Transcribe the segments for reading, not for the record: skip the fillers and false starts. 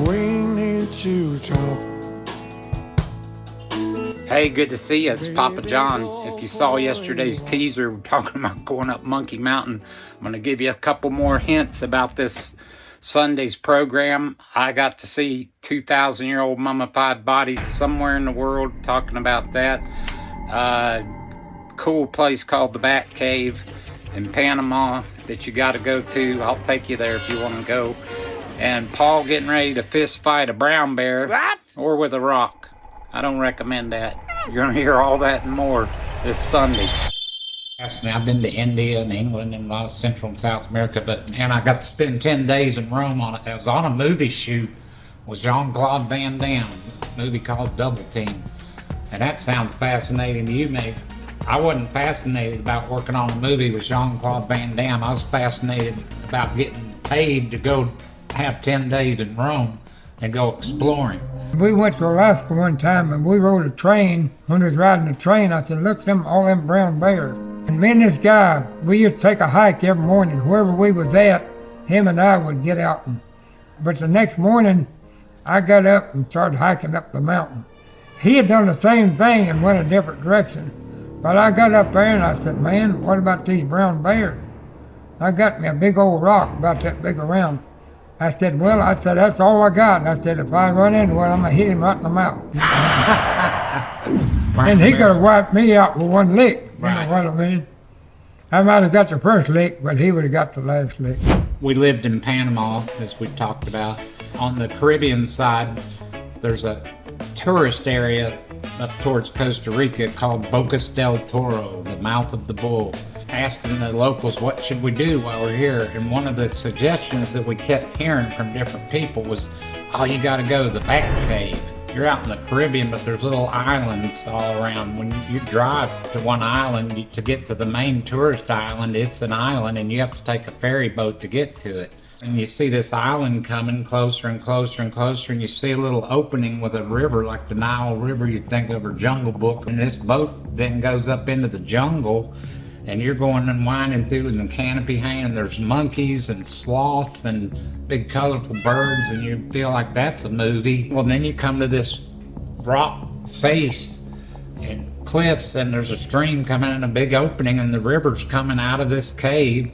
We need to talk. Hey, good to see you. It's Papa John. If you saw yesterday's teaser, we're talking about going up Monkey Mountain. I'm going to give you a couple more hints about this Sunday's program. I got to see 2,000-year-old mummified bodies somewhere in the world, talking about that. Cool place called the Bat Cave in Panama that you got to go to. I'll take you there if you want to go. And Paul getting ready to fist fight a brown bear. What? Or with a rock. I don't recommend that. You're going to hear all that and more this Sunday. I've been to India and England and a lot of Central and South America, but man, I got to spend 10 days in Rome on it. I was on a movie shoot with Jean-Claude Van Damme, a movie called Double Team. And that sounds fascinating to you, maybe. I wasn't fascinated about working on a movie with Jean-Claude Van Damme. I was fascinated about getting paid to go have 10 days in Rome and go exploring. We went to Alaska one time and we rode a train. When we was riding the train, I said, look, all them brown bears. And me and this guy, we used to take a hike every morning. Wherever we was at, him and I would get out. But the next morning, I got up and started hiking up the mountain. He had done the same thing and went a different direction. But I got up there and I said, man, what about these brown bears? I got me a big old rock about that big around. I said, that's all I got. And I said, if I run into one, I'm going to hit him right in the mouth. And he could have wiped me out with one lick. You know what I mean? I might have got the first lick, but he would have got the last lick. We lived in Panama, as we talked about. On the Caribbean side, there's a tourist area up towards Costa Rica called Bocas del Toro, the mouth of the bull. Asking the locals, what should we do while we're here? And one of the suggestions that we kept hearing from different people was, oh, you got to go to the Bat Cave. You're out in the Caribbean, but there's little islands all around. When you drive to one island to get to the main tourist island, it's an island and you have to take a ferry boat to get to it. And you see this island coming closer and closer and closer, and you see a little opening with a river like the Nile River you'd think of, or Jungle Book. And this boat then goes up into the jungle, and you're going and winding through in the canopy hanging, and there's monkeys and sloths and big colorful birds, and you feel like that's a movie. Well, then you come to this rock face and cliffs, and there's a stream coming in a big opening, and the river's coming out of this cave.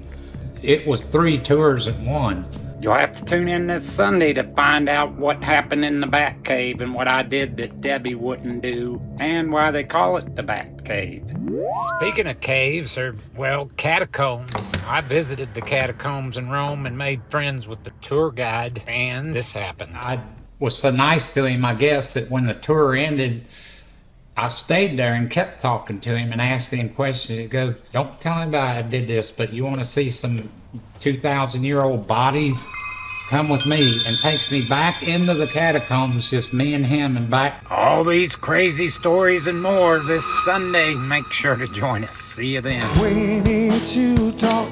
It was 3 tours in one. You'll have to tune in this Sunday to find out what happened in the Bat Cave and what I did that Debbie wouldn't do, and why they call it the Bat Cave. Speaking of caves, or, well, catacombs, I visited the catacombs in Rome and made friends with the tour guide, and this happened. I was so nice to him, I guess, that when the tour ended, I stayed there and kept talking to him and asking him questions. He goes, don't tell anybody I did this, but you want to see some 2,000-year-old bodies? Come with me, and takes me back into the catacombs, just me and him, and back. All these crazy stories and more this Sunday. Make sure to join us. See you then. We need to talk.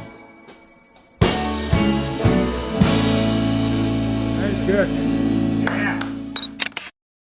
That's good.